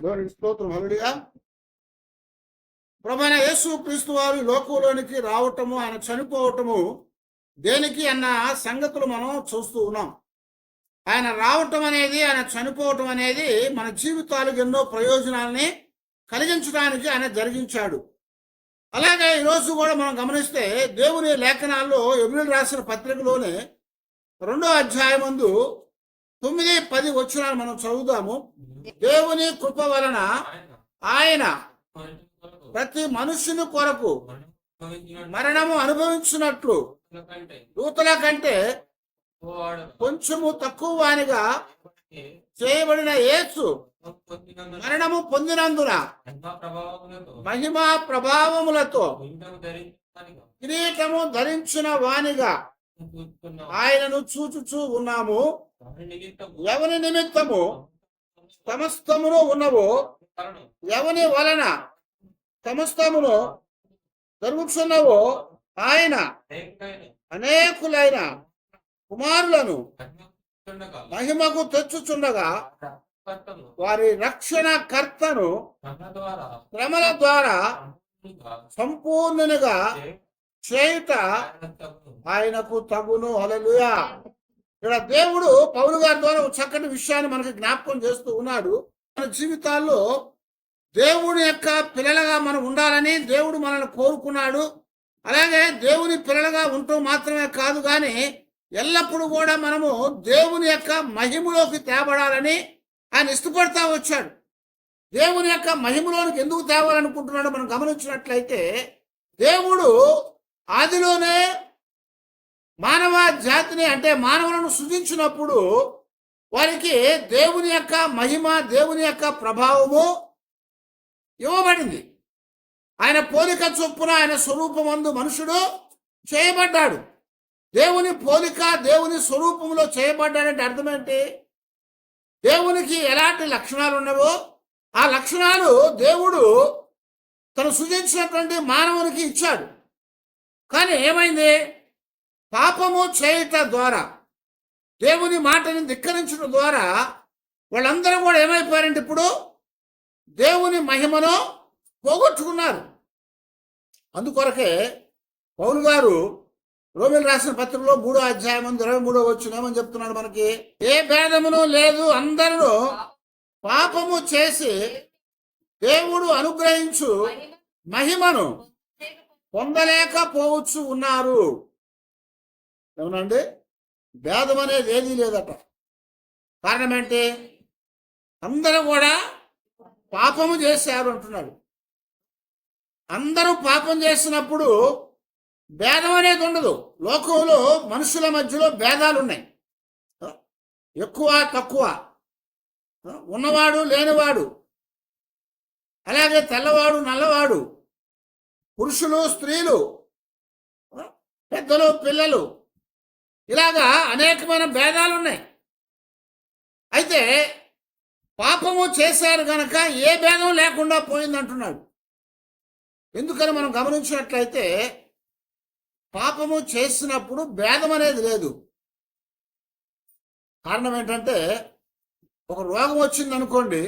దేవునికి స్తోత్రం. హల్లెలూయా. ప్రభువైన యేసు క్రీస్తు వారు లోకంలోనికి రావటము, ఆయన చనిపోవటము దేనికి అన్న సంగతులు మనం చూస్తూ ఉన్నాం. ఆయన రావటం అనేది, ఆయన చనిపోవటం అనేది మన జీవితాలకు ఎన్నో ప్రయోజనాలని కలిగించడానికి ఆయన జరిగించాడు. అలాగే ఈరోజు కూడా మనం గమనిస్తే దేవుని లేఖనాల్లో ఎబ్రీయులకు రాసిన పత్రికలోనే 2వ అధ్యాయం 9-10 వచనాలు మనం చదువుదాము. దేవుని కృప వలన ఆయన ప్రతి మనుష్యుని కొరకు మరణము అనుభవించినట్లు దూతల కంటే కొంచెము తక్కువ వానిగా చేయబడిన యేసు మరణము పొందినందున మహిమా ప్రభావములతో కిరీటము ధరించిన వానిగా ఆయనను చూచుచూ ఉన్నాము. ఎవని నిమిత్తము సమస్తమును ఉన్నవో, ఎవని వలన సమస్తమును జరుగుచున్నవో ఆయన అనేకులైన కుమారులను మహిమకు తెచ్చుచుండగా వారి రక్షణ కర్తను శ్రమల ద్వారా సంపూర్ణునిగా చేయుట ఆయనకు తగును. హల్లెలూయా. ఇక్కడ దేవుడు పౌలు గారి ద్వారా ఒక చక్కటి విషయాన్ని మనకి జ్ఞాపకం చేస్తూ ఉన్నాడు. మన జీవితాల్లో దేవుని యొక్క పిల్లలుగా మనం ఉండాలని దేవుడు మనల్ని కోరుకున్నాడు. అలాగే దేవుని పిల్లలుగా ఉంటూ మాత్రమే కాదు, కానీ ఎల్లప్పుడూ కూడా మనము దేవుని యొక్క మహిమలోకి తేబడాలని ఆయన ఇష్టపడతా వచ్చాడు. దేవుని యొక్క మహిమలోనికి ఎందుకు తేవాలనుకుంటున్నాడో మనం గమనించినట్లయితే, దేవుడు ఆదిలోనే మానవ జాతిని, అంటే మానవులను సృజించినప్పుడు వారికి దేవుని యొక్క మహిమ, దేవుని యొక్క ప్రభావము ఇవ్వబడింది. ఆయన పోలిక చొప్పున ఆయన స్వరూపమందు మనుషుడు చేయబడ్డాడు. దేవుని పోలిక, దేవుని స్వరూపంలో చేయబడ్డాడంటే అర్థం ఏంటి? దేవునికి ఎలాంటి లక్షణాలు ఉన్నావో ఆ లక్షణాలు దేవుడు తను సృజించినటువంటి మానవునికి ఇచ్చాడు. కానీ ఏమైంది? పాపము చేయుట ద్వారా, దేవుని మాటని ధిక్కరించడం ద్వారా వాళ్ళందరూ కూడా ఏమైపోయారంటే ఇప్పుడు దేవుని మహిమను పోగొట్టుకున్నారు. అందుకొరకే పౌలు గారు రోమీయులకు రాసిన పత్రికలో 3వ అధ్యాయం 23వ వచనం ఏమని చెప్తున్నాడు మనకి? ఏ భేదమును లేదు, అందరూ పాపము చేసి దేవుడు అనుగ్రహించు మహిమను పొందలేకపోవచ్చు ఉన్నారు. ఏమనండి? భేదం అనేది ఏదీ లేదట. కారణం ఏంటి? అందరూ కూడా పాపము చేశారు అంటున్నాడు. అందరూ పాపం చేసినప్పుడు భేదం అనేది ఉండదు. లోకంలో మనుషుల మధ్యలో భేదాలు ఉన్నాయి. ఎక్కువ తక్కువ, ఉన్నవాడు లేనివాడు, అలాగే తెల్లవాడు నల్లవాడు, పురుషులు స్త్రీలు, పెద్దలు పిల్లలు, ఇలాగా అనేకమైన భేదాలు ఉన్నాయి. అయితే పాపము చేశారు గనక ఏ భేదం లేకుండా పోయిందంటున్నాడు. ఎందుకని మనం గమనించినట్లయితే పాపము చేసినప్పుడు భేదం అనేది లేదు. కారణం ఏంటంటే, ఒక రోగం వచ్చింది అనుకోండి,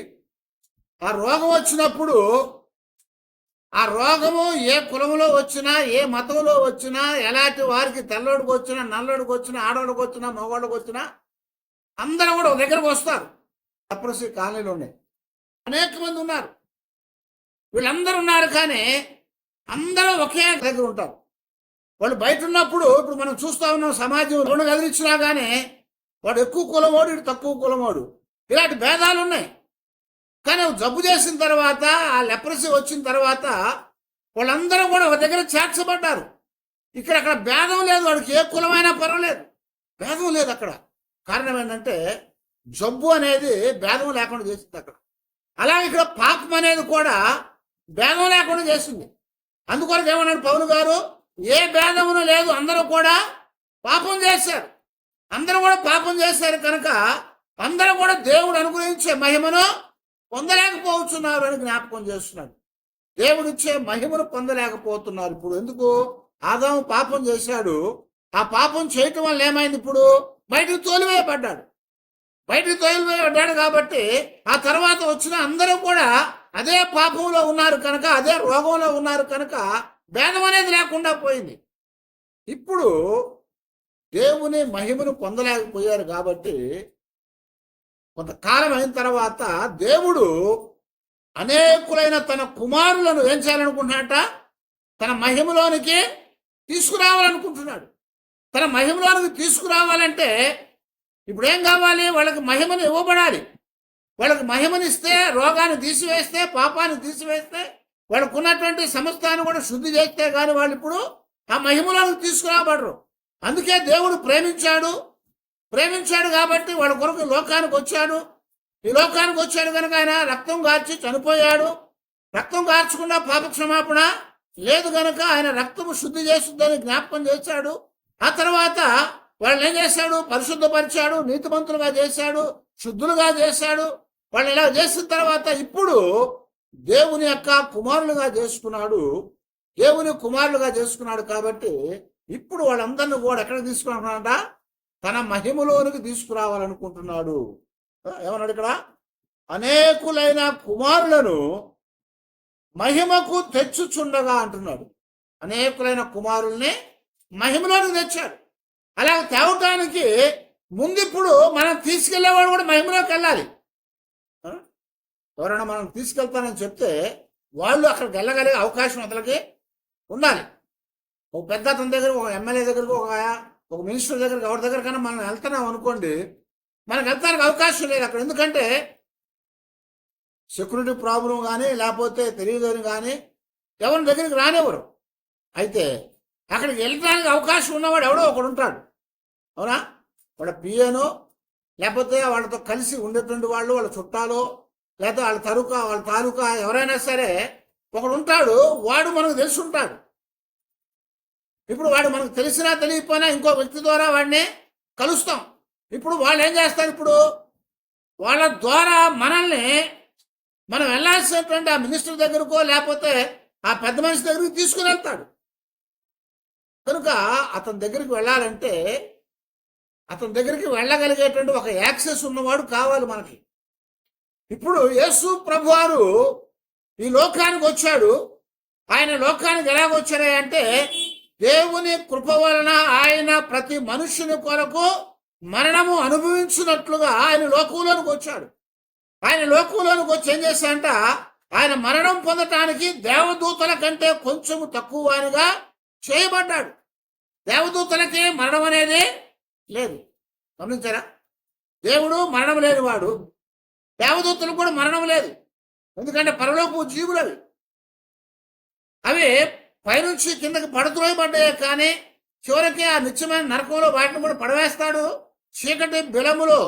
ఆ రోగం వచ్చినప్పుడు ఆ రోగము ఏ కులంలో వచ్చినా, ఏ మతంలో వచ్చినా, ఎలాంటి వారికి, తెల్లోడికి వచ్చినా, నల్లోడికి వచ్చినా, ఆడవాడికి వచ్చినా, మగవాడికి వచ్చినా అందరూ కూడా ఒక దగ్గరకు వస్తారు. లెప్రసీ కాలనీలోనే అనేక మంది ఉన్నారు. వీళ్ళందరూ ఉన్నారు, కానీ అందరూ ఒకే దగ్గర ఉంటారు. వాళ్ళు బయట ఉన్నప్పుడు ఇప్పుడు మనం చూస్తూ ఉన్నాం, సమాజం రెండు కదిలిచ్చినా కానీ వాడు ఎక్కువ కులమోడు, ఇటు తక్కువ కులమోడు, ఇలాంటి భేదాలు ఉన్నాయి. కానీ జబ్బు చేసిన తర్వాత, ఆ లెప్రసీ వచ్చిన తర్వాత వాళ్ళందరూ కూడా ఒక దగ్గర చేర్చబడ్డారు. అక్కడ భేదం లేదు. వాడికి ఏ కులమైనా పర్వాలేదు, భేదం లేదు అక్కడ. కారణం ఏంటంటే జబ్బు అనేది భేదం లేకుండా చేసింది అక్కడ. అలాగే ఇక్కడ పాపం అనేది కూడా భేదం లేకుండా చేసింది. అందుకొరకు ఏమన్నాడు పౌలు గారు? ఏ భేదమును లేదు, అందరూ కూడా పాపం చేశారు. అందరూ కూడా పాపం చేశారు కనుక అందరూ కూడా దేవుడు అనుగ్రహించే మహిమను పొందలేకపోతున్నారు అని జ్ఞాపకం చేస్తున్నాడు. దేవుడిచ్చే మహిమను పొందలేకపోతున్నారు. ఇప్పుడు ఎందుకు? ఆదాము పాపం చేశాడు. ఆ పాపం చేయటం వల్ల ఏమైంది? ఇప్పుడు బయటకు తోలివేయబడ్డాడు. బయటికి తోలివేయబడ్డాడు కాబట్టి ఆ తర్వాత వచ్చిన అందరూ కూడా అదే పాపంలో ఉన్నారు కనుక, అదే రోగంలో ఉన్నారు కనుక భేదం అనేది లేకుండా పోయింది. ఇప్పుడు దేవుని మహిమను పొందలేకపోయారు కాబట్టి కొంతకాలం అయిన తర్వాత దేవుడు అనేకులైన తన కుమారులను ఏం చేయాలనుకుంటున్నాడట? తన మహిమలోనికి తీసుకురావాలనుకుంటున్నాడు. తన మహిమలోనికి తీసుకురావాలంటే ఇప్పుడు ఏం కావాలి? వాళ్ళకి మహిమను ఇవ్వబడాలి. వాళ్ళకి మహిమనిస్తే, రోగాన్ని తీసివేస్తే, పాపాన్ని తీసివేస్తే, వాళ్ళకు ఉన్నటువంటి సమస్తాన్ని కూడా శుద్ధి చేస్తే కానీ వాళ్ళు ఇప్పుడు ఆ మహిమలోనికి తీసుకురాబడరు. అందుకే దేవుడు ప్రేమించాడు కాబట్టి వాళ్ళ కొరకు లోకానికి వచ్చాడు. ఈ లోకానికి వచ్చాడు కనుక ఆయన రక్తం కార్చి చనిపోయాడు. రక్తం కార్చకుండా పాప క్షమాపణ లేదు కనుక ఆయన రక్తము శుద్ధి చేస్తుందని జ్ఞాపకం చేశాడు. ఆ తర్వాత వాళ్ళని ఏం చేశాడు? పరిశుద్ధపరిచాడు, నీతిమంతులుగా చేశాడు, శుద్ధులుగా చేశాడు. వాళ్ళు ఇలా చేసిన తర్వాత ఇప్పుడు దేవుని యొక్క కుమారులుగా చేసుకున్నాడు. దేవుని కుమారులుగా చేసుకున్నాడు కాబట్టి ఇప్పుడు వాళ్ళందరినీ కూడా ఎక్కడికి తీసుకున్నాడంట? తన మహిమలోనికి తీసుకురావాలనుకుంటున్నాడు. ఏమన్నాడు ఇక్కడ? అనేకులైన కుమారులను మహిమకు తెచ్చుచుండగా అంటున్నాడు. అనేకులైన కుమారుల్ని మహిమలోనికి తెచ్చాడు. అలా తేవటానికి ముందు ఇప్పుడు మనం తీసుకెళ్లేవాడు కూడా మహిమలోకి వెళ్ళాలి. ఎవరైనా మనం తీసుకెళ్తానని చెప్తే వాళ్ళు అక్కడికి వెళ్ళగలిగే అవకాశం అతనికి ఉండాలి. ఒక పెద్ద అతని దగ్గర, ఒక ఎమ్మెల్యే దగ్గరకు, ఒక మినిస్టర్ దగ్గరికి, ఎవరి దగ్గరకైనా మనం వెళ్తున్నాం అనుకోండి, మనకు వెళ్తానికి అవకాశం లేదు అక్కడ. ఎందుకంటే సెక్యూరిటీ ప్రాబ్లం కానీ లేకపోతే తెలియదని కానీ ఎవరి దగ్గరికి రానివ్వరు. అయితే అక్కడికి వెళ్ళడానికి అవకాశం ఉన్నవాడు ఎవడో ఒకడు ఉంటాడు. అవునా? వాళ్ళ పిఏనో లేకపోతే వాళ్ళతో కలిసి ఉండేటువంటి వాళ్ళు, వాళ్ళ చుట్టాలో, లేకపోతే వాళ్ళ తాలూకా ఎవరైనా సరే ఒకడు ఉంటాడు. వాడు మనకు తెలిసి ఉంటాడు. ఇప్పుడు వాడు మనకు తెలిసినా తెలియకపోయినా ఇంకో వ్యక్తి ద్వారా వాడిని కలుస్తాం. ఇప్పుడు వాళ్ళు ఏం చేస్తారు? ఇప్పుడు వాళ్ళ ద్వారా మనల్ని మనం వెళ్ళాల్సినటువంటి ఆ మినిస్టర్ దగ్గరకో లేకపోతే ఆ పెద్ద మనిషి దగ్గరికి తీసుకుని వెళ్తాడు. కనుక అతని దగ్గరికి వెళ్ళాలంటే అతని దగ్గరికి వెళ్ళగలిగేటువంటి ఒక యాక్సెస్ ఉన్నవాడు కావాలి మనకి. ఇప్పుడు యేసు ప్రభువారు ఈ లోకానికి వచ్చాడు. ఆయన లోకానికి ఎలాగొచ్చాడు అంటే దేవుని కృప వలన ఆయన ప్రతి మనుష్యుని కొరకు మరణము అనుభవించినట్లుగా ఆయన లోకంలోనికి వచ్చాడు. ఆయన లోకంలోనికి వచ్చి ఏం చేశాడంట? ఆయన మరణం పొందటానికి దేవదూతల కంటే కొంచెము తక్కువగా చేయబడ్డాడు. దేవదూతలకి మరణం అనేది లేదు. గమనించారా? దేవుడు మరణం లేనివాడు. దేవదూతలకు కూడా మరణం లేదు. ఎందుకంటే పరలోకపు జీవులు అవి పైనుంచి కిందకి పడుతురోయబడ్డాయి. కానీ చివరికి ఆ నిత్యమైన నరకంలో వాటిని కూడా పడవేస్తాడు. చీకటి బిలములో,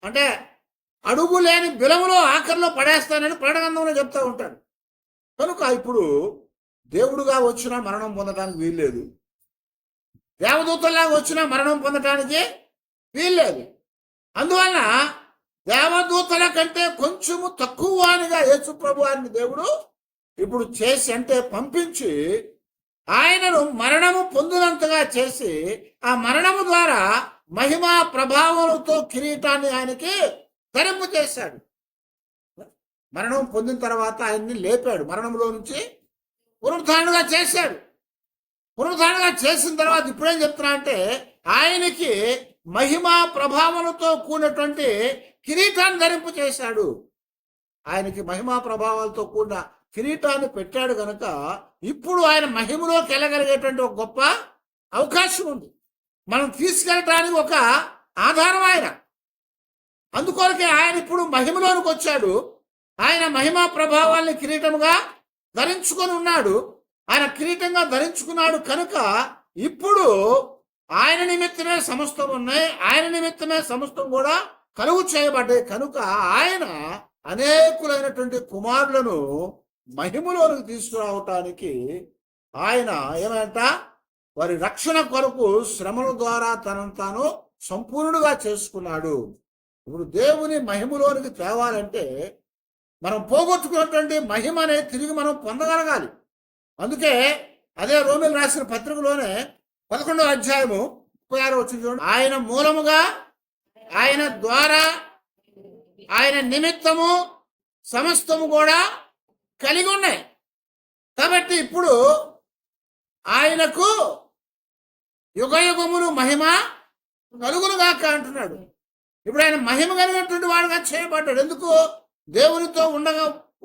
అంటే అడుగు లేని బిలములో ఆఖరిలో పడేస్తానని ప్రకటన చెప్తూ ఉంటాడు. కనుక ఇప్పుడు దేవుడుగా వచ్చినా మరణం పొందడానికి వీల్లేదు, దేవదూతలాగా వచ్చినా మరణం పొందడానికి వీల్లేదు. అందువలన దేవదూతల కంటే కొంచెము తక్కువగా యేసు ప్రభువారిని దేవుడు ఇప్పుడు చేసి, అంటే పంపించి ఆయనను మరణము పొందినంతగా చేసి ఆ మరణము ద్వారా మహిమా ప్రభావంతో కిరీటాన్ని ఆయనకి ధరింపు చేశాడు. మరణం పొందిన తర్వాత ఆయన్ని లేపాడు, మరణంలో నుంచి పునరుద్ధారణగా చేశాడు. పునరుద్ధారణగా చేసిన తర్వాత ఇప్పుడేం చెప్తున్నా అంటే ఆయనకి మహిమా ప్రభావంతో కూడినటువంటి కిరీటాన్ని ధరింపు చేశాడు. ఆయనకి మహిమా ప్రభావాలతో కూడిన కిరీటాన్ని పెట్టాడు కనుక ఇప్పుడు ఆయన మహిమలోకి వెళ్ళగలిగేటువంటి ఒక గొప్ప అవకాశం ఉంది. మనం తీసుకెళ్ళటానికి ఒక ఆధారం ఆయన. అందుకొరకే ఆయన ఇప్పుడు మహిమలోనికి వచ్చాడు. ఆయన మహిమా ప్రభావాల్ని కిరీటముగా ధరించుకొని ఉన్నాడు. ఆయన కిరీటంగా ధరించుకున్నాడు కనుక ఇప్పుడు ఆయన నిమిత్తమే సమస్తం ఉన్నాయి, ఆయన నిమిత్తమే సమస్తం కూడా కలుగు చేయబడ్డాయి. కనుక ఆయన అనేకులైనటువంటి కుమారులను మహిమలోనికి తీసుకురావటానికి ఆయన ఏమంట? వారి రక్షణ కొరకు శ్రమల ద్వారా తనను తాను సంపూర్ణుడుగా చేసుకున్నాడు. ఇప్పుడు దేవుని మహిమలోనికి తేవాలంటే మనం పోగొట్టుకున్నటువంటి మహిమ అనేది తిరిగి మనం పొందగలగాలి. అందుకే అదే రోమిలు రాసిన పత్రికలోనే 11వ అధ్యాయము 36 వచ్చింది చూడండి. ఆయన మూలముగా ఆయన ద్వారా ఆయన నిమిత్తము సమస్తము కూడా కలిగి ఉన్నాయి. కాబట్టి ఇప్పుడు ఆయనకు యుగయుగములు మహిమ కలుగునుగాక అంటున్నాడు. ఇప్పుడు ఆయన మహిమ కలిగినటువంటి వాడుగా చేయబడ్డాడు. ఎందుకు? దేవునితో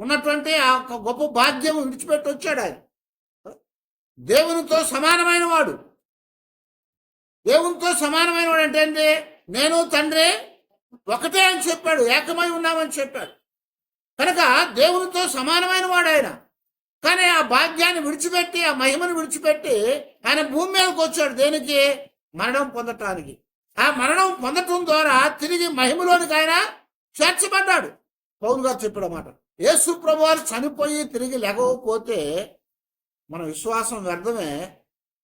ఉన్నటువంటి ఆ గొప్ప భాగ్యం విడిచిపెట్టి వచ్చాడు. ఆయన దేవునితో సమానమైన వాడు. దేవునితో సమానమైన వాడు అంటే ఏంటి? నేను తండ్రి ఒకటే అని చెప్పాడు, ఏకమై ఉన్నామని చెప్పాడు. కనుక దేవునితో సమానమైన వాడు ఆయన. కానీ ఆ భాగ్యాన్ని విడిచిపెట్టి, ఆ మహిమను విడిచిపెట్టి ఆయన భూమి మీదకి వచ్చాడు. దేనికి? మరణం పొందటానికి. ఆ మరణం పొందటం ద్వారా తిరిగి మహిమలోనికి ఆయన చేర్చబడ్డాడు. పౌలు గారు చెప్పాడు మాట. యేసు ప్రభువారు చనిపోయి తిరిగి లెగవకపోతే మన విశ్వాసం వ్యర్థమే,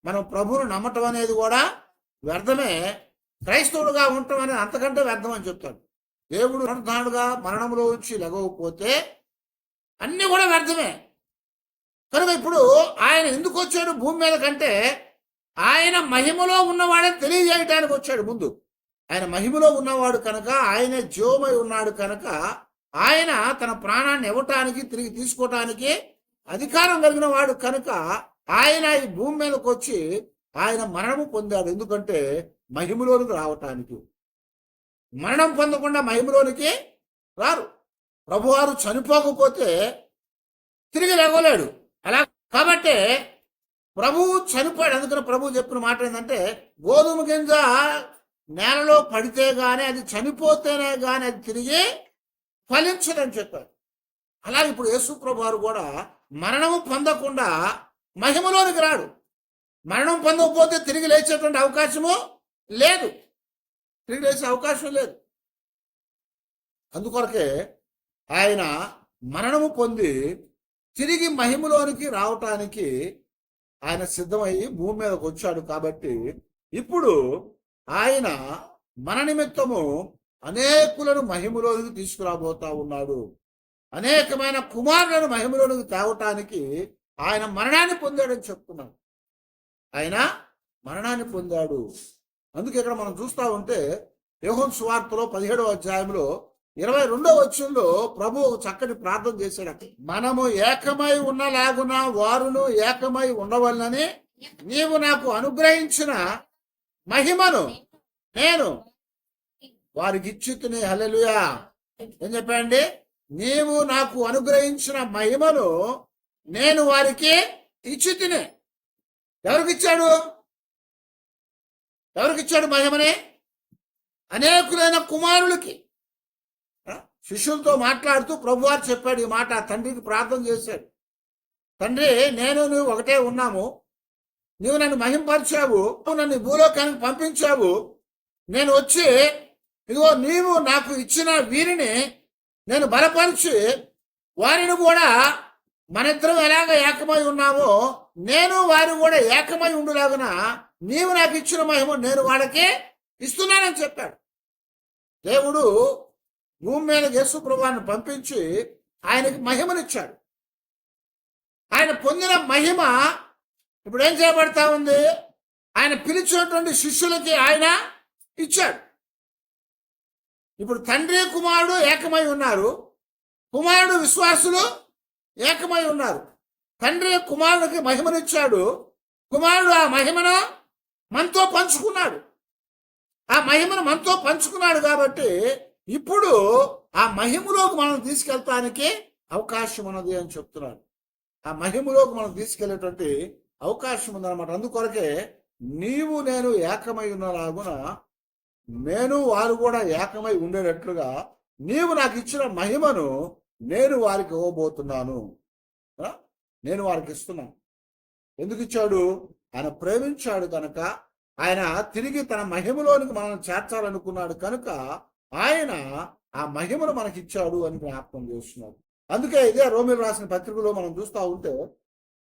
మనం ప్రభువును నమ్మటం అనేది కూడా వ్యర్థమే, క్రైస్తవుడుగా ఉండటం అనేది అంతకంటే వ్యర్థం అని చెప్తాడు. దేవుడు పునరుద్ధానుడుగా మరణంలో వచ్చి లెగవకపోతే అన్నీ కూడా వ్యర్థమే. కనుక ఇప్పుడు ఆయన ఎందుకు వచ్చాడు భూమి మీద కంటే, ఆయన మహిమలో ఉన్నవాడని తెలియజేయటానికి వచ్చాడు. ముందు ఆయన మహిమలో ఉన్నవాడు కనుక, ఆయన జీవమై ఉన్నాడు కనుక, ఆయన తన ప్రాణాన్ని ఇవ్వటానికి తిరిగి తీసుకోవటానికి అధికారం కలిగిన వాడు కనుక ఆయన ఈ భూమి మీదకి వచ్చి ఆయన మరణము పొందాడు. ఎందుకంటే మహిమలోనికి రావటానికి. మరణం పొందకుండా మహిమలోనికి రారు. ప్రభువారు చనిపోకపోతే తిరిగి లేవలేడు. అలా కాబట్టి ప్రభువు చనిపోయాడు. అందుకని ప్రభువు చెప్పిన మాట ఏంటంటే, గోధుమ గింజ నేలలో పడితే గానీ, అది చనిపోతేనే గానీ అది తిరిగి ఫలించదని చెప్పారు. అలాగే ఇప్పుడు యేసు ప్రభువారు కూడా మరణము పొందకుండా మహిమలోనికి రాడు. మరణం పొందకపోతే తిరిగి లేచేటువంటి అవకాశము లేదు. తిరిగి లేచే అవకాశం లేదు. అందుకొరకే ఆయన మరణము పొంది తిరిగి మహిమలోనికి రావటానికి ఆయన సిద్ధమయ్యి భూమి మీదకి వచ్చాడు. కాబట్టి ఇప్పుడు ఆయన మన నిమిత్తము అనేకులను మహిమలోనికి తీసుకురాబోతా ఉన్నాడు. అనేకమైన కుమారులను మహిమలోనికి తేవటానికి ఆయన మరణాన్ని పొందాడని చెప్తున్నాడు. ఆయన మరణాన్ని పొందాడు. అందుకే ఇక్కడ మనం చూస్తూ ఉంటే యోహాను సువార్తలో 17వ అధ్యాయంలో 22వ వచనంలో ప్రభు చక్కటి ప్రార్థన చేశాడు. మనము ఏకమై ఉన్నలాగున వారును ఏకమై ఉండవలనని నీవు నాకు అనుగ్రహించిన మహిమను నేను వారికి ఇచ్చితిని. హల్లెలూయా. ఏం చెప్పండి? నీవు నాకు అనుగ్రహించిన మహిమను నేను వారికి ఇచ్చితిని. ఎవరికిచ్చాడు? ఎవరికిచ్చాడు మహిమని? అనేకులైన కుమారులకి. శిష్యులతో మాట్లాడుతూ ప్రభువారు చెప్పాడు ఈ మాట. తండ్రికి ప్రార్థన చేశాడు. తండ్రి, నేను నువ్వు ఒకటే ఉన్నాము. నువ్వు నన్ను మహింపరిచావు, నన్ను భూలోకానికి పంపించావు. నేను వచ్చి ఇదిగో నీవు నాకు ఇచ్చిన వీరిని నేను బలపరిచి వారిని కూడా మనిద్దరం ఎలాగ ఏకమై ఉన్నామో నేను వారు కూడా ఏకమై ఉండులాగున నీవు నాకు ఇచ్చిన మహిమ నేను వాళ్ళకి ఇస్తున్నానని చెప్పాడు. దేవుడు భూమి మీద యేసు ప్రభువుని పంపించి ఆయనకి మహిమనిచ్చాడు. ఆయన పొందిన మహిమ ఇప్పుడు ఏం చేయబడతా ఉంది? ఆయన పిలిచినటువంటి శిష్యులకి ఆయన ఇచ్చాడు. ఇప్పుడు తండ్రి కుమారుడు ఏకమై ఉన్నారు. కుమారుడు విశ్వాసులు ఏకమై ఉన్నారు. తండ్రి కుమారుడికి మహిమనిచ్చాడు. కుమారుడు ఆ మహిమను మనతో పంచుకున్నాడు. ఆ మహిమను మనతో పంచుకున్నాడు కాబట్టి ఇప్పుడు ఆ మహిమలోకి మనం తీసుకెళ్తానికి అవకాశం ఉన్నది అని చెప్తున్నాడు. ఆ మహిమలోకి మనం తీసుకెళ్లేటువంటి అవకాశం ఉందన్నమాట. అందుకొరకే నీవు నేను ఏకమై ఉన్నలాగున నేను వారు కూడా ఏకమై ఉండేటట్లుగా నీవు నాకు ఇచ్చిన మహిమను నేను వారికి ఇవ్వబోతున్నాను. నేను వారికి ఇస్తున్నాను. ఎందుకు ఇచ్చాడు? ఆయన ప్రేమించాడు కనుక, ఆయన తిరిగి తన మహిమలోనికి మనం చేర్చాలనుకున్నాడు కనుక ఆయన ఆ మహిమను మనకిచ్చాడు అని జ్ఞాపకం చేస్తున్నాడు. అందుకే ఇదే రోమిలు రాసిన పత్రికలో మనం చూస్తూ ఉంటే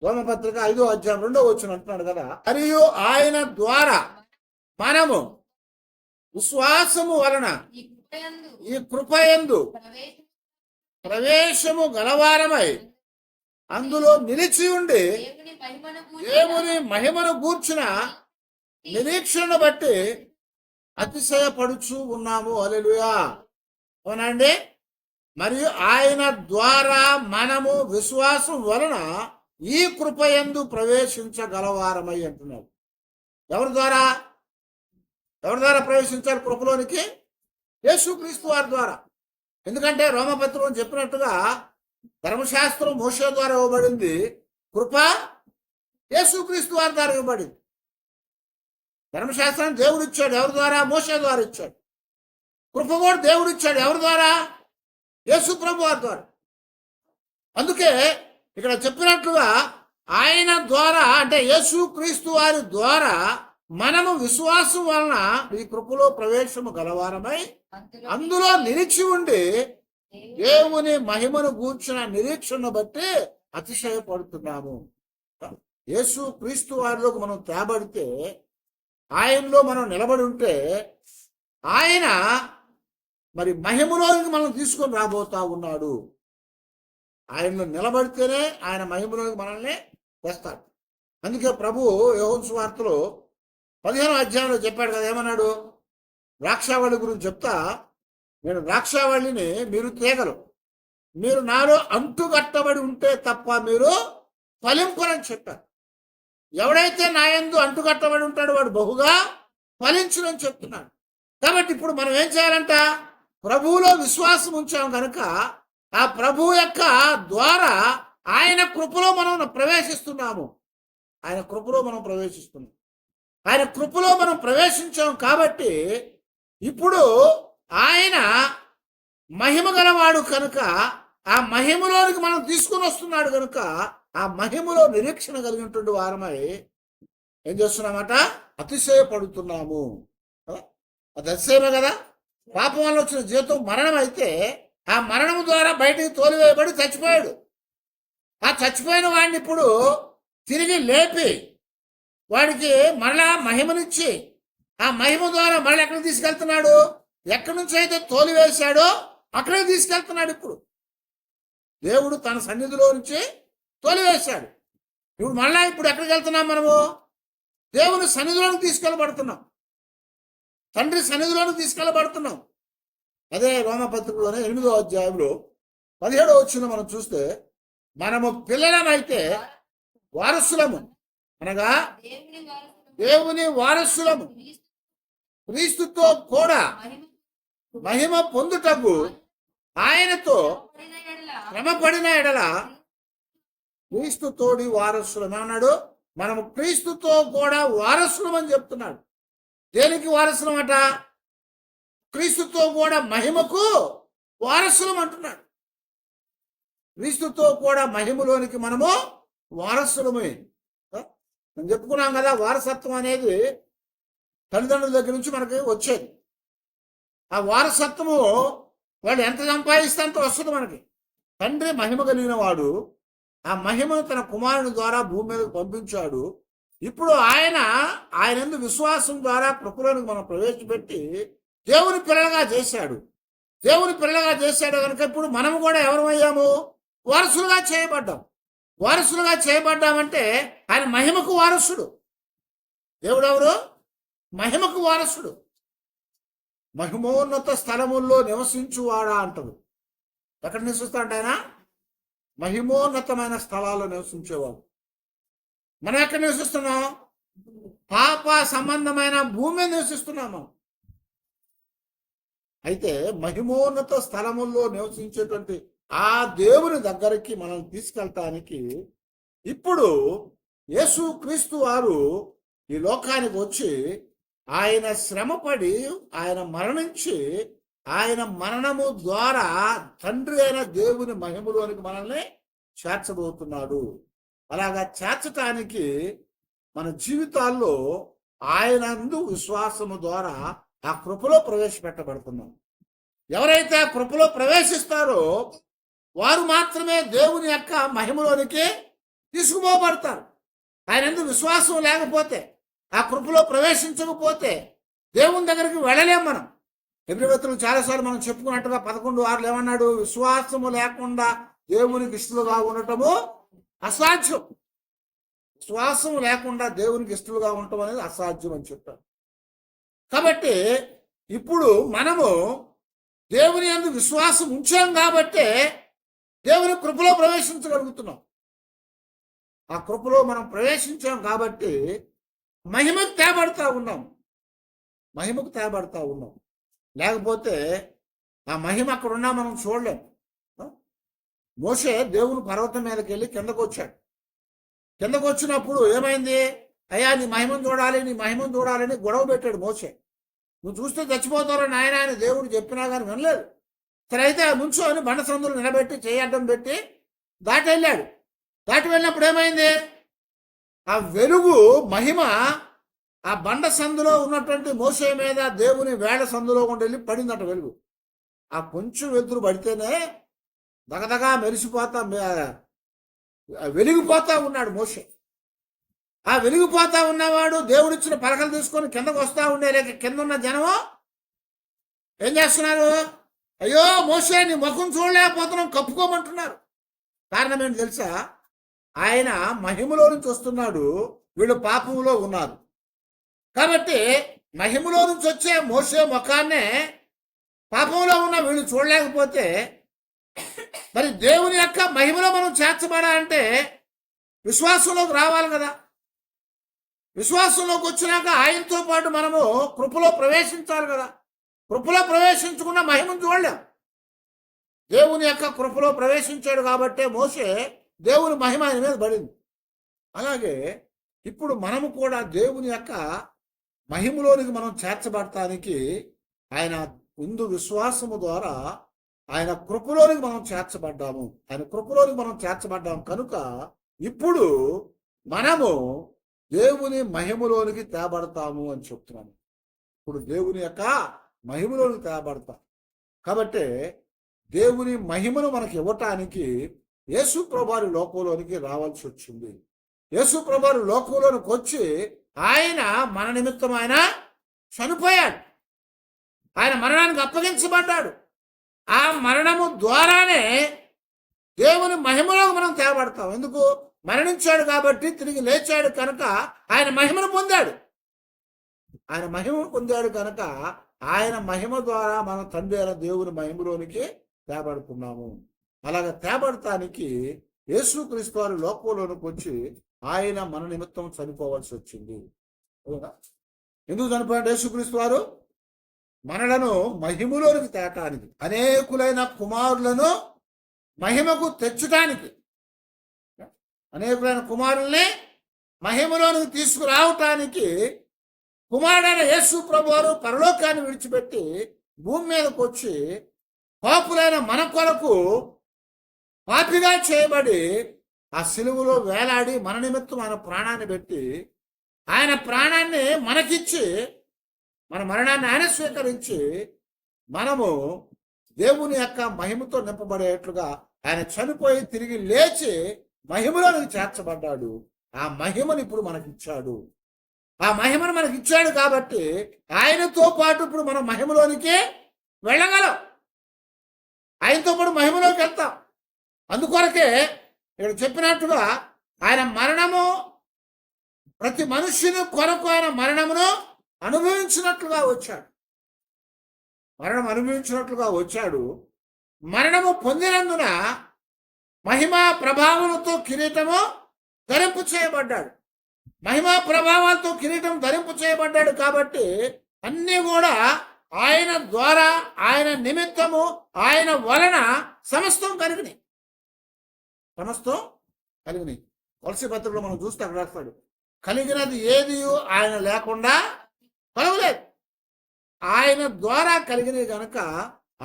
రోమ పత్రిక 5వ అధ్యాయం 2వ వచనం అంటున్నాడు కదా, మరియు ఆయన ద్వారా మనము విశ్వాసము వలన ఈ కృపయందు ప్రవేశము గలవారమై అందులో నిలిచి ఉండి దేవుని మహిమను గూర్చిన నిరీక్షణను బట్టి అతిశయపడుచు ఉన్నాము. హల్లెలూయా. అవునండి. మరియు ఆయన ద్వారా మనము విశ్వాసం వలన ఈ కృపయందు ప్రవేశించగలవారమై అంటున్నాడు. ఎవరి ద్వారా ప్రవేశించాలి కృపలోనికి? యేసుక్రీస్తు వారి ద్వారా. ఎందుకంటే రోమపత్రం చెప్పినట్టుగా ధర్మశాస్త్రం మోషే ద్వారా ఇవ్వబడింది, కృప యేసుక్రీస్తు వారి ద్వారా ఇవ్వబడింది. ధర్మశాస్త్రాన్ని దేవుడు ఇచ్చాడు, ఎవరి ద్వారా? మోషే ద్వారా ఇచ్చాడు. కృప కూడా దేవుడు ఇచ్చాడు, ఎవరి ద్వారా? యేసు ప్రభు వారి ద్వారా. అందుకే ఇక్కడ చెప్పినట్లుగా ఆయన ద్వారా, అంటే యేసుక్రీస్తు వారి ద్వారా మనము విశ్వాసం వలన ఈ కృపలో ప్రవేశము గలవారమై అందులో నిలిచి ఉండి దేవుని మహిమను గూర్చిన నిరీక్షను బట్టి అతిశయపడుతున్నాము. యేసు క్రీస్తు వారిలోకి మనం తేబడితే, ఆయనలో మనం నిలబడి ఉంటే, ఆయన మరి మహిమలోకి మనం తీసుకొని రాబోతా ఉన్నాడు. ఆయనలో నిలబడితేనే ఆయన మహిమలోకి మనల్ని తెస్తాడు. అందుకే ప్రభు యోహాను సువార్తలో 15వ అధ్యాయంలో చెప్పాడు కదా, ఏమన్నాడు? ద్రాక్షావళి గురించి చెప్తా, నేను ద్రాక్షావళిని, మీరు తీగలు, మీరు నాలో అంటుకట్టబడి ఉంటే తప్ప మీరు ఫలింపరని చెప్పారు. ఎవడైతే నా యందు అంటుకట్టబడి ఉంటాడో వాడు బహుగా ఫలించునని చెప్తున్నాడు. కాబట్టి ఇప్పుడు మనం ఏం చేయాలంట? ప్రభువులో విశ్వాసం ఉంచాం కనుక ఆ ప్రభు యొక్క ద్వారా ఆయన కృపలో మనం ప్రవేశిస్తున్నాము. ఆయన కృపలో మనం ప్రవేశిస్తున్నాం. ఆయన కృపలో మనం ప్రవేశించాం కాబట్టి ఇప్పుడు ఆయన మహిమ గలవాడు కనుక ఆ మహిమలోనికి మనం తీసుకుని వస్తున్నాడు కనుక ఆ మహిమలో నిరీక్షణ కలిగినటువంటి వారమై ఏం చేస్తున్నామట? అతిశయపడుతున్నాము. అది అతిశయమే కదా. పాపం వల్ల వచ్చిన జీవితం మరణం అయితే ఆ మరణం ద్వారా బయటికి తోలివేయబడి చచ్చిపోయాడు. ఆ చచ్చిపోయిన వాడిని ఇప్పుడు తిరిగి లేపి వాడికి మరలా మహిమనిచ్చి ఆ మహిమ ద్వారా మళ్ళీ ఎక్కడికి తీసుకెళ్తున్నాడు? ఎక్కడి నుంచి అయితే తోలివేశాడో అక్కడికి తీసుకెళ్తున్నాడు. ఇప్పుడు దేవుడు తన సన్నిధిలో నుంచి తోలివేశాడు. ఇప్పుడు మళ్ళా ఇప్పుడు ఎక్కడికి వెళ్తున్నాం? మనము దేవుని సన్నిధిలోకి తీసుకెళ్ళబడుతున్నాం, తండ్రి సన్నిధిలోకి తీసుకెళ్ళబడుతున్నాం. అదే రోమపత్రికలోనే 8వ అధ్యాయంలో 17వ వచనం మనం చూస్తే, మనము పిల్లలమైతే వారసులము, అనగా దేవుని వారసులము, క్రీస్తుతో కూడా మహిమ పొందుటకు ఆయనతో శ్రమపడిన ఎడల క్రీస్తుతోడి వారసులం అన్నాడు. మనము క్రీస్తుతో కూడా వారసులం అని చెప్తున్నాడు. దేనికి వారసులం అట? క్రీస్తుతో కూడా మహిమకు వారసులం అంటున్నాడు. క్రీస్తుతో కూడా మహిమలోనికి మనము వారసులమే. మనం చెప్పుకున్నాం కదా, వారసత్వం అనేది తల్లిదండ్రుల దగ్గర నుంచి మనకి వచ్చేది. ఆ వారసత్వము వాడు ఎంత సంపాదిస్తే అంత వస్తుంది మనకి. తండ్రి మహిమ కలిగిన వాడు ఆ మహిమను తన కుమారుని ద్వారా భూమి మీదకి పంపించాడు. ఇప్పుడు ఆయన యందు విశ్వాసం ద్వారా కృపలోనికి మనం ప్రవేశపెట్టి దేవుని పిల్లలుగా చేశాడు. దేవుని పిల్లలుగా చేశాడు కనుక ఇప్పుడు మనము కూడా ఎవరమయ్యాము? వారసులుగా చేయబడ్డాం. వారసులుగా చేయబడ్డామంటే ఆయన మహిమకు వారసుడు. దేవుడు ఎవరు? మహిమకు వారసుడు. మహిమోన్నత స్థలముల్లో నివసించువాడా అంటారు. ఎక్కడ నివసిస్తాడు ఆయన? మహిమోన్నతమైన స్థలాల్లో నివసించేవాడు. మనం ఎక్కడ నివసిస్తున్నాం? పాప సంబంధమైన భూమి నివసిస్తున్నాము. అయితే మహిమోన్నత స్థలముల్లో నివసించేటువంటి ఆ దేవుని దగ్గరికి మనం తీసుకెళ్ళటానికి ఇప్పుడు యేసు క్రీస్తు వారు ఈ లోకానికి వచ్చి ఆయన శ్రమపడి ఆయన మరణించి ఆయన మరణము ద్వారా తండ్రి అయిన దేవుని మహిమలోనికి మనల్ని చేర్చబోతున్నాడు. అలాగా చేర్చటానికి మన జీవితాల్లో ఆయనందు విశ్వాసము ద్వారా ఆ కృపలో ప్రవేశపెట్టబడుతున్నాం. ఎవరైతే ఆ కృపలో ప్రవేశిస్తారో వారు మాత్రమే దేవుని యొక్క మహిమలోనికి తీసుకుపోబడతారు. ఆయనందు విశ్వాసం లేకపోతే, ఆ కృపలో ప్రవేశించకపోతే దేవుని దగ్గరికి వెళ్ళలేం మనం. ఎబ్రిపత్రులు చాలాసార్లు మనం చెప్పుకున్నట్టుగా 11:6 ఏమన్నాడు? విశ్వాసము లేకుండా దేవునికి ఇష్టలుగా ఉండటము అసాధ్యం. విశ్వాసం లేకుండా దేవునికి ఇష్టలుగా ఉండటం అనేది అసాధ్యం అని చెప్పారు. కాబట్టి ఇప్పుడు మనము దేవుని యందు విశ్వాసం ఉంచాం కాబట్టే దేవుని కృపలో ప్రవేశించగలుగుతున్నాం. ఆ కృపలో మనం ప్రవేశించాం కాబట్టి మహిమకు తేబడతా ఉన్నాం. మహిమకు తేబడతా ఉన్నాం. లేకపోతే ఆ మహిమ అక్కడ ఉన్నా మనం చూడలేం. మోషే దేవుని పర్వతం మీదకి వెళ్ళి కిందకు వచ్చాడు. కిందకు వచ్చినప్పుడు ఏమైంది? అయ్యా నీ మహిమను చూడాలి, నీ మహిమను చూడాలని గొడవ పెట్టాడు మోషే. నువ్వు చూస్తే చచ్చిపోతారో నాయన అని దేవుడు చెప్పినా కానీ వినలేదు. సరే అయితే నుంచోని బండ సందులు నిలబెట్టి చేయడ్డం పెట్టి దాటి వెళ్ళాడు. దాటి వెళ్ళినప్పుడు ఏమైంది? ఆ వెలుగు మహిమ ఆ బండ సందులో ఉన్నటువంటి మోషే మీద దేవుని వేళ సందులో కొండ వెళ్ళి పడిందట వెలుగు. ఆ కొంచెం వెలుతురు పడితేనే దగదగా మెరిసిపోతా వెలిగిపోతా ఉన్నాడు మోషే. ఆ వెలిగిపోతా ఉన్నవాడు దేవుడిచ్చిన పలకలు తీసుకొని కిందకు వస్తా ఉండే. లేక కింద ఉన్న జనము ఏం చేస్తున్నారు? అయ్యో మోషే నీ ముఖం చూడలేకపోతున్నాం, కప్పుకోమంటున్నారు. కారణం ఏంటి తెలుసా? ఆయన మహిమలో నుంచి వస్తున్నాడు, వీళ్ళు పాపంలో ఉన్నారు. కాబట్టి మహిమలో నుంచి వచ్చే మోషే ముఖాన్నే పాపంలో ఉన్న వీళ్ళు చూడలేకపోతే మరి దేవుని యొక్క మహిమలో మనం చేర్చబడాలంటే విశ్వాసంలోకి రావాలి కదా. విశ్వాసంలోకి వచ్చినాక ఆయనతో పాటు మనము కృపలో ప్రవేశించాలి కదా. కృపలో ప్రవేశించకుండా మహిమను చూడలేం. దేవుని యొక్క కృపలో ప్రవేశించాడు కాబట్టే మోషే దేవుని మహిమ ఆయన మీద పడింది. అలాగే ఇప్పుడు మనము కూడా దేవుని యొక్క మహిమలోనికి మనం చేర్చబడటానికి ఆయన ముందు విశ్వాసము ద్వారా ఆయన కృపలోనికి మనం చేర్చబడ్డాము. ఆయన కృపలోనికి మనం చేర్చబడ్డాము కనుక ఇప్పుడు మనము దేవుని మహిమలోనికి తేబడతాము అని చెప్తున్నాను. ఇప్పుడు దేవుని యొక్క మహిమలోనికి తేబడతాం. కాబట్టి దేవుని మహిమను మనకి ఇవ్వటానికి యేసు ప్రభువారి లోకంలోనికి రావాల్సి వచ్చింది. యేసు ప్రభువారి లోకంలోనికి వచ్చి ఆయన మన నిమిత్తం ఆయన చనిపోయాడు. ఆయన మరణానికి అప్పగించబడ్డాడు. ఆ మరణము ద్వారానే దేవుని మహిమలోకి మనం తేబడతాం. ఎందుకు? మరణించాడు కాబట్టి తిరిగి లేచాడు కనుక ఆయన మహిమను పొందాడు. ఆయన మహిమను పొందాడు కనుక ఆయన మహిమ ద్వారా మన తండ్రి అయిన దేవుని మహిమలోనికి తేబడుతున్నాము. అలాగే తేబడటానికి యేసుక్రీస్తు వారి లోకంలోనికి వచ్చి ఆయన మన నిమిత్తం చనిపోవాల్సి వచ్చింది. ఎందుకు చనిపోయాడు యేసుక్రీస్తు వారు? మనలను మహిమలోనికి తేటానికి, అనేకులైన కుమారులను మహిమకు తెచ్చటానికి, అనేకులైన కుమారుల్ని మహిమలోనికి తీసుకురావటానికి కుమారుడైన యేసు ప్రభువారు పరలోకాన్ని విడిచిపెట్టి భూమి మీదకి వచ్చి పాపులైన మన కొరకు పాపిగా చేయబడి ఆ సిలువలో వేలాడి మన నిమిత్తం ఆయన ప్రాణాన్ని పెట్టి ఆయన ప్రాణాన్ని మనకిచ్చి మన మరణాన్ని ఆయన స్వీకరించి మనము దేవుని యొక్క మహిమతో నింపబడేట్లుగా ఆయన చనిపోయి తిరిగి లేచి మహిమలోనికి చేర్చబడ్డాడు. ఆ మహిమను ఇప్పుడు మనకిచ్చాడు. ఆ మహిమను మనకిచ్చాడు కాబట్టి ఆయనతో పాటు ఇప్పుడు మనం మహిమలోనికి వెళ్ళగలం. ఆయనతో పాటు మహిమలోకి వెళ్తాం. అందుకొరకే ఇక్కడ చెప్పినట్టుగా ఆయన మరణము ప్రతి మనుష్యుని కొరకు ఆయన మరణమును అనుభవించినట్లుగా వచ్చాడు. మరణం అనుభవించినట్లుగా వచ్చాడు. మరణము పొందినందున మహిమా ప్రభావాలతో కిరీటము ధరింపు చేయబడ్డాడు. మహిమా ప్రభావాలతో కిరీటం ధరింపు చేయబడ్డాడు కాబట్టి అన్నీ కూడా ఆయన ద్వారా, ఆయన నిమిత్తము, ఆయన వలన సమస్తం కలిగినాయి. సమస్తం కలిగినాయి. తులసి పత్రికలో మనం చూస్తే అక్కడ రాస్తాడు, కలిగినది ఏది ఆయన లేకుండా కలగలేదు. ఆయన ద్వారా కలిగినవి కనుక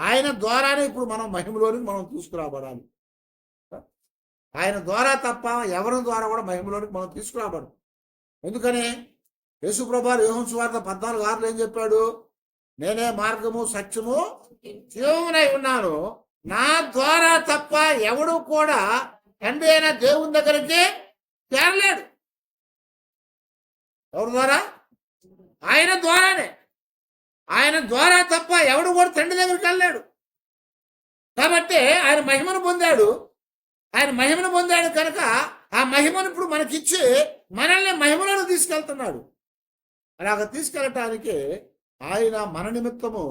ఆయన ద్వారానే ఇప్పుడు మనం మహిమలోనికి మనం తీసుకురాబడాలి. ఆయన ద్వారా తప్ప ఎవరి ద్వారా కూడా మహిమలోనికి మనం తీసుకురాబడం. ఎందుకని? యేసుప్రభువారు యోహాను సువార్త 14:6 ఏం చెప్పాడు? నేనే మార్గము సత్యము జీవమునై ఉన్నాను, నా ద్వారా తప్ప ఎవడు కూడా తండ్రి అయిన దేవుని దగ్గరికి చేరలేడు. ఎవరి ద్వారా? ఆయన ద్వారానే. ఆయన ద్వారా తప్ప ఎవడు కూడా తండ్రి దగ్గరికి వెళ్ళాడు. కాబట్టి ఆయన మహిమను పొందాడు. ఆయన మహిమను పొందాడు కనుక ఆ మహిమను ఇప్పుడు మనకిచ్చి మనల్ని మహిమలను తీసుకెళ్తున్నాడు. అలాగ తీసుకెళ్ళటానికి ఆయన మన నిమిత్తము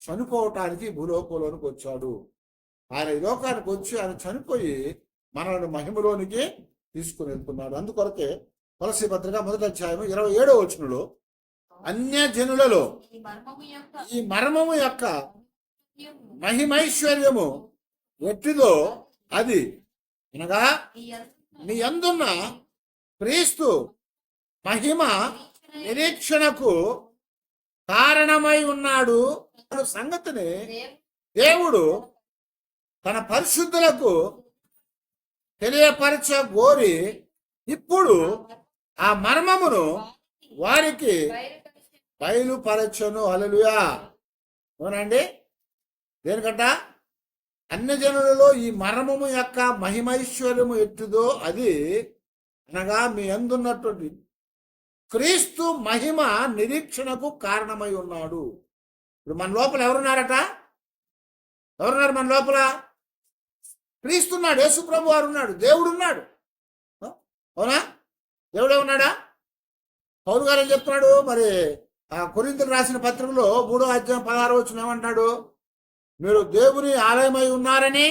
చనిపోవటానికి భూలోకంలోనికి వచ్చాడు. ఆయన ఈ లోకానికి వచ్చి ఆయన చనిపోయి మనల్ని మహిమలోనికి తీసుకుని వెళ్తున్నాడు. అందుకొరకే తులసి పత్రిక 1వ అధ్యాయం 27వ వచనంలో అన్య జనులలో ఈ మర్మము యొక్క మహిమైశ్వర్యము ఎట్టిదో అది అనగా నీ యందున్న క్రీస్తు మహిమ నిరీక్షణకు కారణమై ఉన్నాడు సంగతిని దేవుడు తన పరిశుద్ధులకు తెలియపరచ గోరి ఇప్పుడు ఆ మర్మమును వారికి బయలుపరచను. హల్లెలూయా. అవునండి. దేనికంట? అన్ని జనులలో ఈ మర్మము యొక్క మహిమైశ్వర్యము ఎట్టుదో అది అనగా మీ అందున్నటువంటి క్రీస్తు మహిమ నిరీక్షణకు కారణమై ఉన్నాడు. ఇప్పుడు మన లోపల ఎవరున్నారట? ఎవరున్నారు మన లోపల? క్రీస్తున్నాడు, యేసు ప్రభు వారు ఉన్నాడు, దేవుడు ఉన్నాడు. అవునా? దేవుడే ఉన్నాడా? పౌలు గారు ఏం చెప్తున్నాడు మరి ఆ కొరింథీయులకు రాసిన పత్రికలో 3వ అధ్యాయం 16వ వచనం ఏమంటాడు? మీరు దేవుని ఆలయమై ఉన్నారని,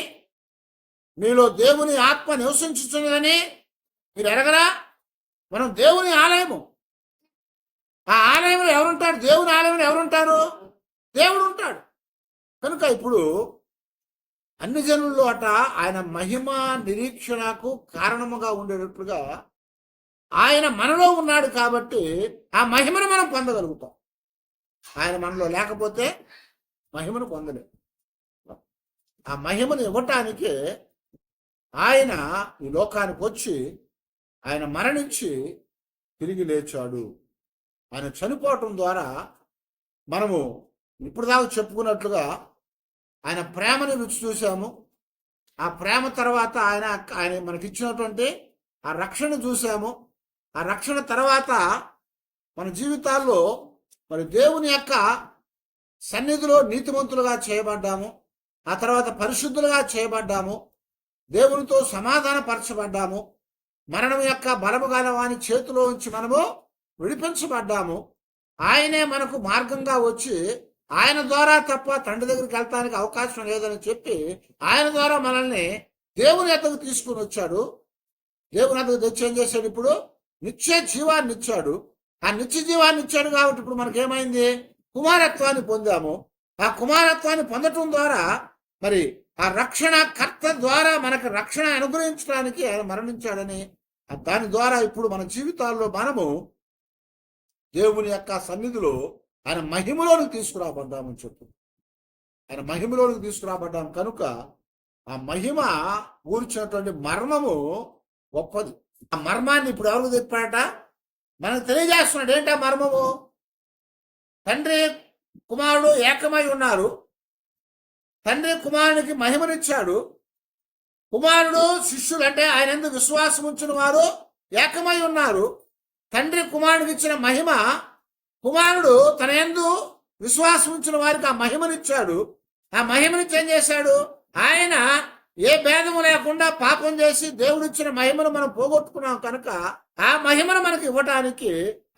మీలో దేవుని ఆత్మ నివసించుతున్నదని మీరు ఎరగరా? మనం దేవుని ఆలయము. ఆ ఆలయంలో ఎవరుంటాడు? దేవుని ఆలయంలో ఎవరుంటారు? దేవుడు ఉంటాడు. కనుక ఇప్పుడు అన్ని జనుల్లో అట ఆయన మహిమ నిరీక్షణకు కారణముగా ఉండేటట్లుగా ఆయన మనలో ఉన్నాడు కాబట్టి ఆ మహిమను మనం పొందగలుగుతాం. ఆయన మనలో లేకపోతే మహిమను పొందలేం. ఆ మహిమను ఇవ్వటానికి ఆయన ఈ లోకానికి వచ్చి ఆయన మరణించి తిరిగి లేచాడు. ఆయన చనిపోవటం ద్వారా మనము ఇప్పుడు దాకా చెప్పుకున్నట్లుగా ఆయన ప్రేమని రుచి చూసాము. ఆ ప్రేమ తర్వాత ఆయన మనకిచ్చినటువంటి ఆ రక్షణ చూసాము. ఆ రక్షణ తర్వాత మన జీవితాల్లో మరి దేవుని యొక్క సన్నిధిలో నీతిమంతులుగా చేయబడ్డాము. ఆ తర్వాత పరిశుద్ధులుగా చేయబడ్డాము. దేవునితో సమాధానపరచబడ్డాము. మరణం యొక్క బలము గల వాని చేతిలో ఉంచి మనము విడిపించబడ్డాము. ఆయనే మనకు మార్గంగా వచ్చి ఆయన ద్వారా తప్ప తండ్రి దగ్గరికి వెళ్తానికి అవకాశం లేదని చెప్పి ఆయన ద్వారా మనల్ని దేవుని ఎద్దకు తీసుకుని వచ్చాడు. దేవుని ఎద్దకు తెచ్చి ఏం చేశాడు? ఇప్పుడు నిత్య జీవాన్ని ఇచ్చాడు. ఆ నిత్య జీవాన్ని ఇచ్చాడు కాబట్టి ఇప్పుడు మనకేమైంది? కుమారత్వాన్ని పొందాము. ఆ కుమారత్వాన్ని పొందటం ద్వారా మరి ఆ రక్షణ కర్త ద్వారా మనకు రక్షణ అనుగ్రహించడానికి ఆయన మరణించాడని, దాని ద్వారా ఇప్పుడు మన జీవితాల్లో మనము దేవుని యొక్క సన్నిధిలో ఆయన మహిమలోనికి తీసుకురాబడ్డామని చెప్పు. ఆయన మహిమలోనికి తీసుకురాబడ్డాం కనుక ఆ మహిమ కూర్చున్నటువంటి మర్మము గొప్పది. ఆ మర్మాన్ని ఇప్పుడు ఎవరికి చెప్పాడట? మనకు తెలియజేస్తున్నాడు. ఏంటా మర్మము? తండ్రి కుమారుడు ఏకమై ఉన్నారు. తండ్రి కుమారునికి మహిమనిచ్చాడు. కుమారుడు శిష్యులు అంటే ఆయన యందు విశ్వాసం ఉంచిన వారు ఏకమై ఉన్నారు. తండ్రి కుమారుడికి ఇచ్చిన మహిమ కుమారుడు తన యందు విశ్వాసం ఉంచిన వారికి ఆ మహిమనిచ్చాడు. ఆ మహిమనిచ్చి ఏం చేశాడు? ఆయన ఏ భేదము లేకుండా పాపం చేసి దేవుడిచ్చిన మహిమను మనం పోగొట్టుకున్నాం కనుక ఆ మహిమను మనకి ఇవ్వటానికి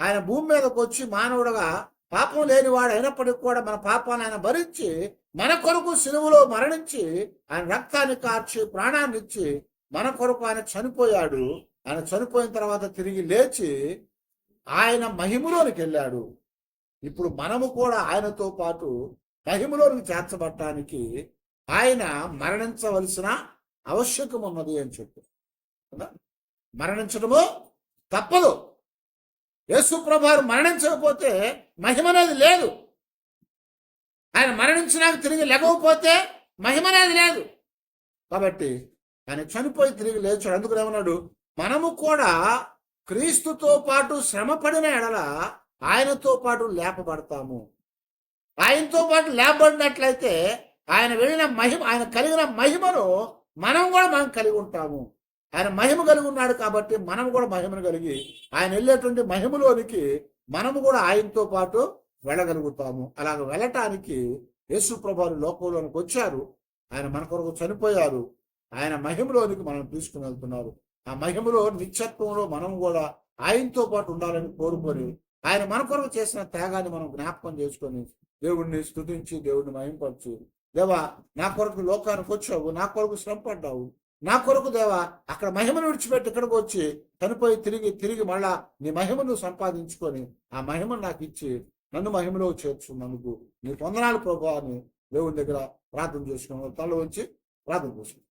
ఆయన భూమి మీదకి వచ్చి మానవుడుగా పాపం లేనివాడు అయినప్పటికీ కూడా మన పాపాన్ని ఆయన భరించి మన కొరకు సిలువలో మరణించి ఆయన రక్తాన్ని కార్చి ప్రాణాన్ని ఇచ్చి మన కొరకు ఆయన చనిపోయాడు. ఆయన చనిపోయిన తర్వాత తిరిగి లేచి ఆయన మహిమలోనికి వెళ్ళాడు. ఇప్పుడు మనము కూడా ఆయనతో పాటు మహిమలోనికి చేర్చబడటానికి ఆయన మరణించవలసిన ఆవశ్యకం ఉన్నది అని చెప్పి మరణించడము తప్పదు. యేసు ప్రభువు మరణించకపోతే మహిమ అనేది లేదు. ఆయన మరణించినాక తిరిగి లెగవకపోతే మహిమ అనేది లేదు. కాబట్టి ఆయన చనిపోయి తిరిగి లేచాడు. అందుకు ఏమన్నాడు? మనము కూడా క్రీస్తుతో పాటు శ్రమ పడిన ఎడల ఆయనతో పాటు లేపబడతాము. ఆయనతో పాటు లేపబడినట్లయితే ఆయన వెళ్ళిన మహిమ, ఆయన కలిగిన మహిమను మనం కలిగి ఉంటాము. ఆయన మహిమ కలిగి ఉన్నాడు కాబట్టి మనం కూడా మహిమను కలిగి ఆయన వెళ్ళేటువంటి మహిమలోనికి మనము కూడా ఆయనతో పాటు వెళ్ళగలుగుతాము. అలాగ వెళ్ళటానికి యేసు ప్రభువు లోకంలోనికి వచ్చారు. ఆయన మన కొరకు చనిపోయారు. ఆయన మహిమలోనికి మనం తీసుకుని వెళ్తున్నారు. ఆ మహిమలో నిత్యత్వంలో మనం కూడా ఆయనతో పాటు ఉండాలని కోరుకొని ఆయన మన కొరకు చేసిన త్యాగాన్ని మనం జ్ఞాపకం చేసుకొని దేవుడిని స్తుతించి దేవుడిని మహింపరచు. దేవా, నా కొరకు లోకానికి వచ్చావు, నా కొరకు శ్రమ పడ్డావు, నా కొరకు దేవా అక్కడ మహిమను విడిచిపెట్టి ఇక్కడికి వచ్చి చనిపోయి తిరిగి మళ్ళా నీ మహిమను సంపాదించుకొని ఆ మహిమను నాకు ఇచ్చి నన్ను మహిమలో చేర్చున్నందుకు నీ వందనాలు ప్రభువా అని దేవుని దగ్గర ప్రార్థన చేసుకున్నాం. తల వచ్చి ప్రార్థన చేసుకున్నాం.